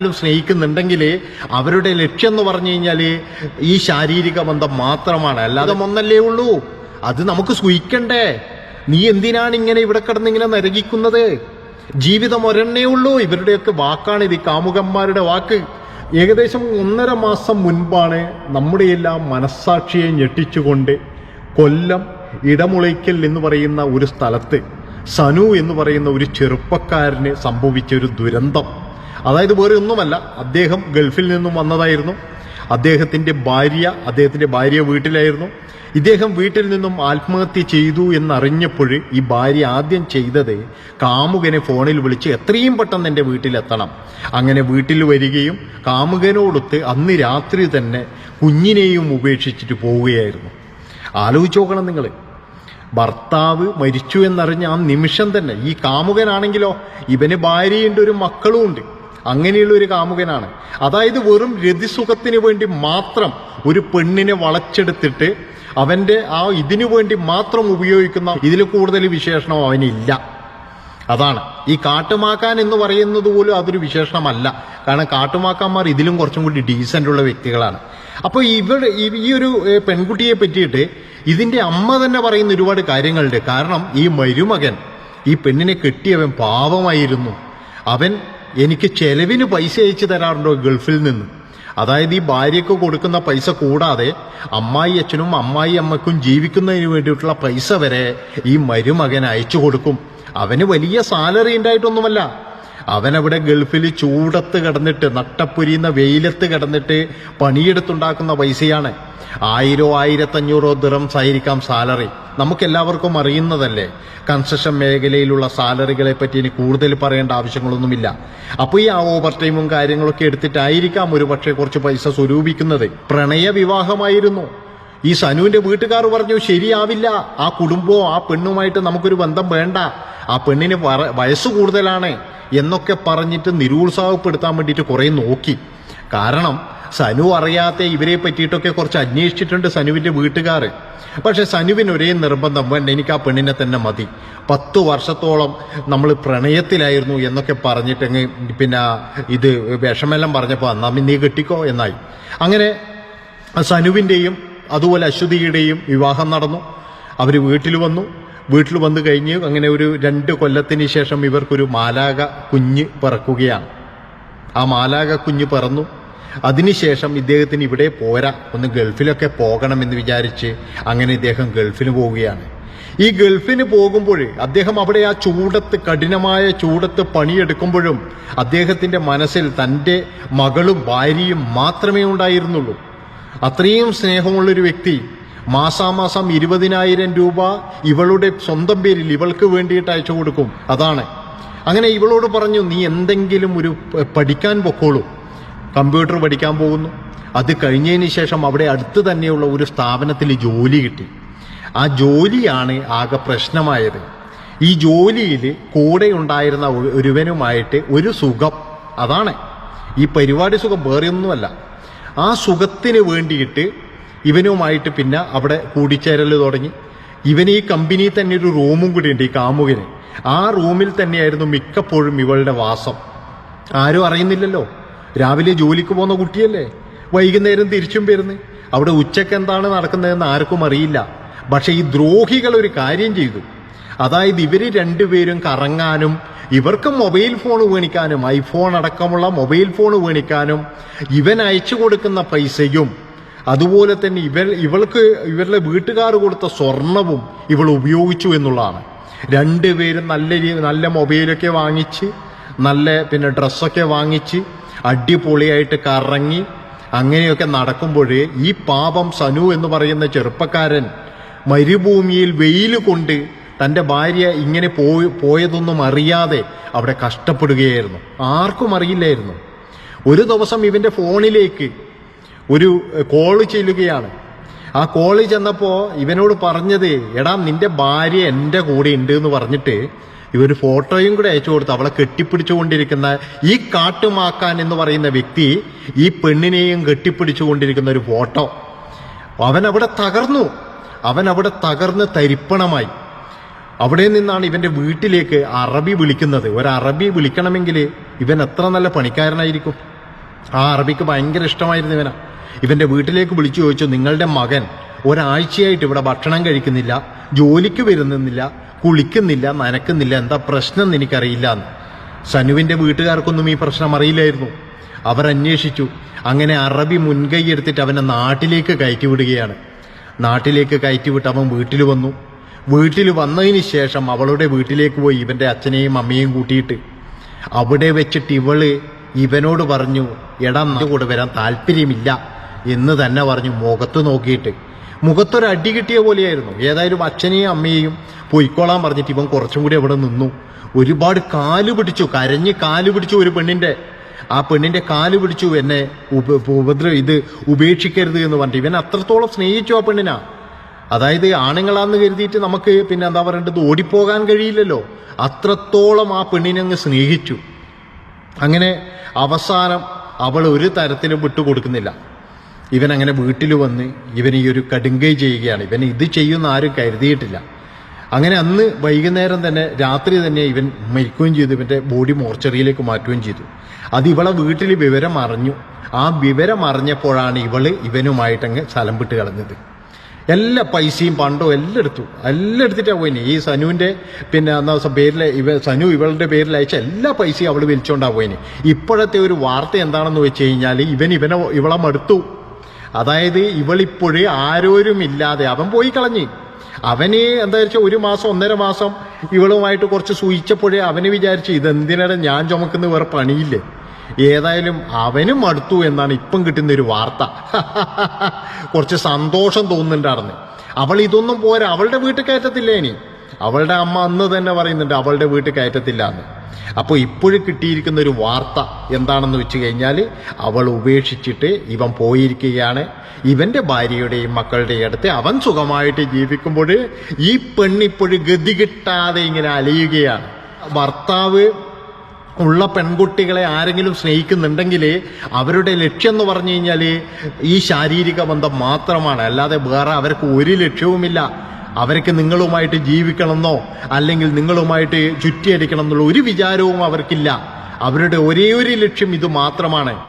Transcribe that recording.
സ്നേഹിക്കുന്നുണ്ടെങ്കിൽ അവരുടെ ലക്ഷ്യം എന്ന് പറഞ്ഞു കഴിഞ്ഞാൽ ഈ ശാരീരിക ബന്ധം മാത്രമാണ്, അല്ലാതെ ഒന്നല്ലേ ഉള്ളൂ. അത് നമുക്ക് സൂഹിക്കണ്ടേ? നീ എന്തിനാണ് ഇങ്ങനെ ഇവിടെ കിടന്ന് ഇങ്ങനെ നരകിക്കുന്നത്? ജീവിതം ഒരെണ്ണേ ഉള്ളൂ. ഇവരുടെയൊക്കെ വാക്കാണിത്, ഈ കാമുകന്മാരുടെ വാക്ക്. ഏകദേശം 1.5 മാസം മുൻപാണ് നമ്മുടെ എല്ലാം മനസ്സാക്ഷിയെ ഞെട്ടിച്ചുകൊണ്ട് കൊല്ലം ഇടമുളയ്ക്കൽ എന്ന് പറയുന്ന ഒരു സ്ഥലത്ത് സനു എന്ന് പറയുന്ന ഒരു ചെറുപ്പക്കാരന് സംഭവിച്ച ഒരു ദുരന്തം. അതായത് വേറെ ഒന്നുമല്ല, അദ്ദേഹം ഗൾഫിൽ നിന്നും വന്നതായിരുന്നു. അദ്ദേഹത്തിന്റെ ഭാര്യ വീട്ടിലായിരുന്നു. ഇദ്ദേഹം വീട്ടിൽ നിന്നും ആത്മഹത്യ ചെയ്തു എന്നറിഞ്ഞപ്പോൾ ഈ ഭാര്യ ആദ്യം ചെയ്തത് കാമുകനെ ഫോണിൽ വിളിച്ച് എത്രയും പെട്ടെന്ന് എൻ്റെ വീട്ടിലെത്തണം. അങ്ങനെ വീട്ടിൽ വരികയും കാമുകനോടൊത്ത് അന്ന് രാത്രി തന്നെ കുഞ്ഞിനെയും ഉപേക്ഷിച്ചിട്ട് പോവുകയായിരുന്നു. ആലോചിച്ച് നോക്കണം നിങ്ങൾ. ഭർത്താവ് മരിച്ചു എന്നറിഞ്ഞ ആ നിമിഷം തന്നെ ഈ കാമുകനാണെങ്കിലോ ഇവന് ഭാര്യയുണ്ട്, ഒരു മക്കളും ഉണ്ട്. അങ്ങനെയുള്ള ഒരു കാമുകനാണ്. അതായത് വെറും രതിസുഖത്തിന് വേണ്ടി മാത്രം ഒരു പെണ്ണിനെ വളച്ചെടുത്തിട്ട് അവന്റെ ഇതിനു വേണ്ടി മാത്രം ഉപയോഗിക്കുന്ന, ഇതിൽ കൂടുതൽ വിശേഷണം അവനില്ല. അതാണ് ഈ കാട്ടുമാക്കാൻ എന്ന് പറയുന്നത് പോലും അതൊരു വിശേഷണമല്ല. കാരണം കാട്ടുമാക്കാന്മാർ ഇതിലും കുറച്ചും കൂടി ഡീസൻ്റ് ഉള്ള വ്യക്തികളാണ്. അപ്പോൾ ഈ ഒരു പെൺകുട്ടിയെ പറ്റിയിട്ട് ഇതിന്റെ അമ്മ തന്നെ പറയുന്ന ഒരുപാട് കാര്യങ്ങളുണ്ട്. കാരണം ഈ മരുമകൻ, ഈ പെണ്ണിനെ കെട്ടിയവൻ പാവമായിരുന്നു. അവൻ എനിക്ക് ചെലവിന് പൈസ അയച്ചു തരാറുണ്ടോ ഗൾഫിൽ നിന്ന്. അതായത് ഈ ഭാര്യയ്ക്ക് കൊടുക്കുന്ന പൈസ കൂടാതെ അമ്മായി അച്ഛനും അമ്മായി അമ്മയ്ക്കും ജീവിക്കുന്നതിന് വേണ്ടിയിട്ടുള്ള പൈസ വരെ ഈ മരുമകൻ അയച്ചു കൊടുക്കും. അവന് വലിയ സാലറി ഉണ്ടായിട്ടൊന്നുമല്ല. അവനവിടെ ഗൾഫിൽ ചൂടത്ത് കിടന്നിട്ട്, നട്ടപ്പൊരിയുന്ന വെയിലത്ത് കിടന്നിട്ട് പണിയെടുത്തുണ്ടാക്കുന്ന പൈസയാണ്. 1000 1500 ദിറംസ് ആയിരിക്കാം സാലറി. നമുക്കെല്ലാവർക്കും അറിയുന്നതല്ലേ. കൺസ്ട്രക്ഷൻ മേഖലയിലുള്ള സാലറികളെ പറ്റി ഇനി കൂടുതൽ പറയേണ്ട ആവശ്യങ്ങളൊന്നുമില്ല. അപ്പോൾ ഈ ഓവർ ടൈമും കാര്യങ്ങളൊക്കെ എടുത്തിട്ടായിരിക്കാം ഒരു പക്ഷേ കുറച്ച് പൈസ സ്വരൂപിക്കുന്നത്. പ്രണയ വിവാഹമായിരുന്നു. ഈ സനുവിന്റെ വീട്ടുകാർ പറഞ്ഞു ശരിയാവില്ല, ആ കുടുംബവും ആ പെണ്ണുമായിട്ട് നമുക്കൊരു ബന്ധം വേണ്ട, ആ പെണ്ണിന് വയസ്സ് കൂടുതലാണ് എന്നൊക്കെ പറഞ്ഞിട്ട് നിരുത്സാഹപ്പെടുത്താൻ വേണ്ടിയിട്ട് കുറേ നോക്കി. കാരണം സനു അറിയാത്ത ഇവരെ പറ്റിയിട്ടൊക്കെ കുറച്ച് അന്വേഷിച്ചിട്ടുണ്ട് സനുവിന്റെ വീട്ടുകാർ. പക്ഷെ സനുവിന് ഒരേ നിർബന്ധം, വേണ്ട എനിക്ക് ആ പെണ്ണിനെ തന്നെ മതി, 10 വർഷത്തോളം നമ്മൾ പ്രണയത്തിലായിരുന്നു എന്നൊക്കെ പറഞ്ഞിട്ടെങ്ങ് പിന്നെ ഇത് വിഷമെല്ലാം പറഞ്ഞപ്പോൾ എന്നാ നീ കെട്ടിക്കോ എന്നായി. അങ്ങനെ സനുവിൻ്റെയും അതുപോലെ അശ്വതിയുടെയും വിവാഹം നടന്നു. അവർ വീട്ടിൽ വന്നു കഴിഞ്ഞ് അങ്ങനെ ഒരു 2 കൊല്ലത്തിന് ശേഷം ഇവർക്കൊരു മാലാക കുഞ്ഞ് പിറക്കുകയാണ്. ആ മാലാക കുഞ്ഞ് പിറന്നു. അതിനുശേഷം ഇദ്ദേഹത്തിന് ഇവിടെ പോരാ, ഒന്ന് ഗൾഫിലൊക്കെ പോകണമെന്ന് വിചാരിച്ച് അങ്ങനെ ഇദ്ദേഹം ഗൾഫിന് പോവുകയാണ്. ഈ ഗൾഫിന് പോകുമ്പോൾ അദ്ദേഹം അവിടെ ആ ചൂടത്ത്, കഠിനമായ ചൂടത്ത് പണിയെടുക്കുമ്പോഴും അദ്ദേഹത്തിന്റെ മനസ്സിൽ തൻ്റെ മകളും ഭാര്യയും മാത്രമേ ഉണ്ടായിരുന്നുള്ളൂ. അത്രയും സ്നേഹമുള്ളൊരു വ്യക്തി. മാസാമാസം 20,000 രൂപ ഇവളുടെ സ്വന്തം പേരിൽ ഇവൾക്ക് വേണ്ടിയിട്ട് അയച്ചു കൊടുക്കും. അതാണ്. അങ്ങനെ ഇവളോട് പറഞ്ഞു, നീ എന്തെങ്കിലും ഒരു പഠിക്കാൻ പൊക്കോളൂ. കമ്പ്യൂട്ടർ പഠിക്കാൻ പോകുന്നു. അത് കഴിഞ്ഞതിന് ശേഷം അവിടെ അടുത്ത് തന്നെയുള്ള ഒരു സ്ഥാപനത്തിൽ ജോലി കിട്ടി. ആ ജോലിയാണ് ആകെ പ്രശ്നമായത്. ഈ ജോലിയിൽ കൂടെ ഉണ്ടായിരുന്ന ഒരുവനുമായിട്ട് ഒരു സുഖം, അതാണ് ഈ പരിപാടി സുഖം, വേറെയൊന്നുമല്ല. ആ സുഖത്തിന് വേണ്ടിയിട്ട് ഇവനുമായിട്ട് പിന്നെ അവിടെ കൂടിച്ചേരൽ തുടങ്ങി. ഇവന് ഈ കമ്പനിയിൽ തന്നെ ഒരു റൂമും കൂടി ഉണ്ട്, ഈ കാമുകന്. ആ റൂമിൽ തന്നെയായിരുന്നു മിക്കപ്പോഴും ഇവളുടെ വാസം. ആരും അറിയുന്നില്ലല്ലോ. രാവിലെ ജോലിക്ക് പോകുന്ന കുട്ടിയല്ലേ, വൈകുന്നേരം തിരിച്ചും വരുന്നു. അവിടെ ഉച്ചയ്ക്ക് എന്താണ് നടക്കുന്നതെന്ന് ആർക്കും അറിയില്ല. പക്ഷെ ഈ ദ്രോഹികൾ ഒരു കാര്യം ചെയ്തു. അതായത് ഇവര് രണ്ടുപേരും കറങ്ങാനും ഇവർക്ക് മൊബൈൽ ഫോൺ മേടിക്കാനും, ഐഫോൺ അടക്കമുള്ള മൊബൈൽ ഫോൺ മേടിക്കാനും ഇവൻ അയച്ചു കൊടുക്കുന്ന പൈസയും അതുപോലെ തന്നെ ഇവരുടെ വീട്ടുകാർ കൊടുത്ത സ്വർണവും ഇവൾ ഉപയോഗിച്ചു എന്നുള്ളതാണ്. രണ്ടുപേരും നല്ല മൊബൈലൊക്കെ വാങ്ങിച്ച്, നല്ല പിന്നെ ഡ്രസ്സൊക്കെ വാങ്ങിച്ച് അടിപൊളിയായിട്ട് കറങ്ങി അങ്ങനെയൊക്കെ നടക്കുമ്പോൾ ഈ പാപം സനു എന്ന് പറയുന്ന ചെറുപ്പക്കാരൻ മരുഭൂമിയിൽ വെയിൽ കൊണ്ട് തൻ്റെ ഭാര്യ ഇങ്ങനെ പോയതൊന്നും അറിയാതെ അവിടെ കഷ്ടപ്പെടുകയായിരുന്നു. ആർക്കും അറിയില്ലായിരുന്നു. ഒരു ദിവസം ഇവൻ്റെ ഫോണിലേക്ക് ഒരു കോള് ചെല്ലുകയാണ്. ആ കോള് ചെന്നപ്പോൾ ഇവനോട് പറഞ്ഞത്, എടാ നിന്റെ ഭാര്യ എൻ്റെ കൂടെ ഉണ്ട് എന്ന് പറഞ്ഞിട്ട് ഇവർ ഫോട്ടോയും കൂടെ അയച്ചു കൊടുത്തു. അവളെ കെട്ടിപ്പിടിച്ചുകൊണ്ടിരിക്കുന്ന ഈ കാട്ടുമാക്കാൻ എന്ന് പറയുന്ന വ്യക്തി ഈ പെണ്ണിനെയും കെട്ടിപ്പിടിച്ചുകൊണ്ടിരിക്കുന്ന ഒരു ഫോട്ടോ. അവൻ അവിടെ തകർന്ന് തരിപ്പണമായി. അവിടെ നിന്നാണ് ഇവന്റെ വീട്ടിലേക്ക് അറബി വിളിക്കുന്നത്. ഒരു അറബി വിളിക്കണമെങ്കിൽ ഇവൻ എത്ര നല്ല പണിക്കാരനായിരിക്കും. ആ അറബിക്ക് ഭയങ്കര ഇഷ്ടമായിരുന്നു ഇവനാ. ഇവന്റെ വീട്ടിലേക്ക് വിളിച്ചു ചോദിച്ചു, നിങ്ങളുടെ മകൻ ഒരാഴ്ചയായിട്ട് ഇവിടെ ഭക്ഷണം കഴിക്കുന്നില്ല, ജോലിക്ക് വരുന്നില്ല, കുളിക്കുന്നില്ല, നനക്കുന്നില്ല, എന്താ പ്രശ്നം എന്ന് എനിക്കറിയില്ല എന്ന്. സനുവിന്റെ വീട്ടുകാർക്കൊന്നും ഈ പ്രശ്നം അറിയില്ലായിരുന്നു. അവരന്വേഷിച്ചു. അങ്ങനെ അറബി മുൻകൈ എടുത്തിട്ട് അവനെ നാട്ടിലേക്ക് കയറ്റിവിടുകയാണ്. നാട്ടിലേക്ക് കയറ്റിവിട്ട് അവൻ വീട്ടിൽ വന്നു. വീട്ടിൽ വന്നതിന് ശേഷം അവളുടെ വീട്ടിലേക്ക് പോയി ഇവന്റെ അച്ഛനെയും അമ്മയെയും കൂട്ടിയിട്ട്. അവിടെ വെച്ചിട്ട് ഇവനോട് പറഞ്ഞു, എടാ നിന്റെ കൂടെ വരാൻ താല്പര്യമില്ല എന്ന് തന്നെ പറഞ്ഞു. മുഖത്ത് നോക്കിയിട്ട് മുഖത്തൊരടി കിട്ടിയ പോലെയായിരുന്നു. ഏതായാലും അച്ഛനെയും അമ്മയെയും പൊയ്ക്കോളാൻ പറഞ്ഞിട്ട് ഇവൻ കുറച്ചും കൂടി അവിടെ നിന്നു. ഒരുപാട് കാല് പിടിച്ചു, കരഞ്ഞ് കാല് പിടിച്ചു. ഒരു പെണ്ണിന്റെ കാല് പിടിച്ചു, എന്നെ ഉപേക്ഷിക്കരുത് എന്ന് പറഞ്ഞിട്ട്. ഇവൻ അത്രത്തോളം സ്നേഹിച്ചു ആ പെണ്ണിനാ. അതായത് ആണുങ്ങളാന്ന് കരുതിയിട്ട് നമുക്ക് പിന്നെ എന്താ പറയേണ്ടത്, ഓടിപ്പോകാൻ കഴിയില്ലല്ലോ. അത്രത്തോളം ആ പെണ്ണിനെ അങ്ങ് സ്നേഹിച്ചു. അങ്ങനെ അവസാനം അവൾ ഒരു തരത്തിലും വിട്ടുകൊടുക്കുന്നില്ല. ഇവൻ അങ്ങനെ വീട്ടിൽ വന്ന് ഇവൻ ഈ ഒരു കടുങ്കൈ ചെയ്യുകയാണ്. ഇവൻ ഇത് ചെയ്യുന്ന ആരും കരുതിയിട്ടില്ല. അങ്ങനെ അന്ന് വൈകുന്നേരം തന്നെ, രാത്രി തന്നെ ഇവൻ മരിക്കുകയും ചെയ്തു. ഇവന്റെ ബോഡി മോർച്ചറിയിലേക്ക് മാറ്റുകയും ചെയ്തു. അത് ഇവളെ വീട്ടിൽ വിവരം അറിഞ്ഞു. ആ വിവരം അറിഞ്ഞപ്പോഴാണ് ഇവനുമായിട്ടങ്ങ് സ്ഥലം വിട്ട് കളഞ്ഞത്. എല്ലാ പൈസയും പണ്ടോ എല്ലാം എടുത്തിട്ടാണ് പോയിന്. ഈ സനുവിന്റെ പിന്നെ എന്നാ പേരിലെ സനു ഇവളുടെ പേരിൽ അയച്ച എല്ലാ പൈസയും അവള് വലിച്ചോണ്ടാ പോയിന്. ഇപ്പോഴത്തെ ഒരു വാർത്ത എന്താണെന്ന് വെച്ച് കഴിഞ്ഞാൽ ഇവളെ മടുത്തു. അതായത് ഇവളിപ്പോഴും ആരോരുമില്ലാതെ അവൻ പോയി കളഞ്ഞ്. അവന് എന്താ വെച്ചാൽ 1 മാസം 1.5 മാസം ഇവളുമായിട്ട് കുറച്ച് സൂഹിച്ചപ്പോഴേ അവന് വിചാരിച്ചു, ഇതെന്തിനാണ് ഞാൻ ചുമക്കുന്ന വേറെ പണിയില്ലേ. ഏതായാലും അവനും മടുത്തു എന്നാണ് ഇപ്പം കിട്ടുന്ന ഒരു വാർത്ത. കുറച്ച് സന്തോഷം തോന്നുന്നുണ്ടായിരുന്നു. അവൾ ഇതൊന്നും പോരാ, അവളുടെ വീട്ടിൽ കയറ്റത്തില്ല. ഇനി അവളുടെ അമ്മ അന്ന് തന്നെ പറയുന്നുണ്ട് അവളുടെ വീട്ടിൽ കയറ്റത്തില്ല എന്ന്. അപ്പോൾ ഇപ്പോഴും കിട്ടിയിരിക്കുന്ന ഒരു വാർത്ത എന്താണെന്ന് വെച്ച് കഴിഞ്ഞാൽ, അവൾ ഉപേക്ഷിച്ചിട്ട് ഇവൻ പോയിരിക്കുകയാണ്. ഇവന്റെ ഭാര്യയുടെയും മക്കളുടെയും അടുത്ത് അവൻ സുഖമായിട്ട് ജീവിക്കുമ്പോൾ ഈ പെണ്ണിപ്പോഴും ഗതി കിട്ടാതെ ഇങ്ങനെ അലയുകയാണ്. ഭർത്താവ് ഉള്ള പെൺകുട്ടികളെ ആരെങ്കിലും സ്നേഹിക്കുന്നുണ്ടെങ്കിൽ അവരുടെ ലക്ഷ്യം എന്ന് പറഞ്ഞു കഴിഞ്ഞാൽ ഈ ശാരീരിക ബന്ധം മാത്രമാണ്. അല്ലാതെ വേറെ അവർക്ക് ഒരു ലക്ഷ്യവുമില്ല. അവർക്ക് നിങ്ങളുമായിട്ട് ജീവിക്കണമെന്നോ അല്ലെങ്കിൽ നിങ്ങളുമായിട്ട് ചുറ്റിയടിക്കണം എന്നുള്ള ഒരു വിചാരവും അവർക്കില്ല. അവരുടെ ഒരേ ഒരു ലക്ഷ്യം ഇത് മാത്രമാണ്.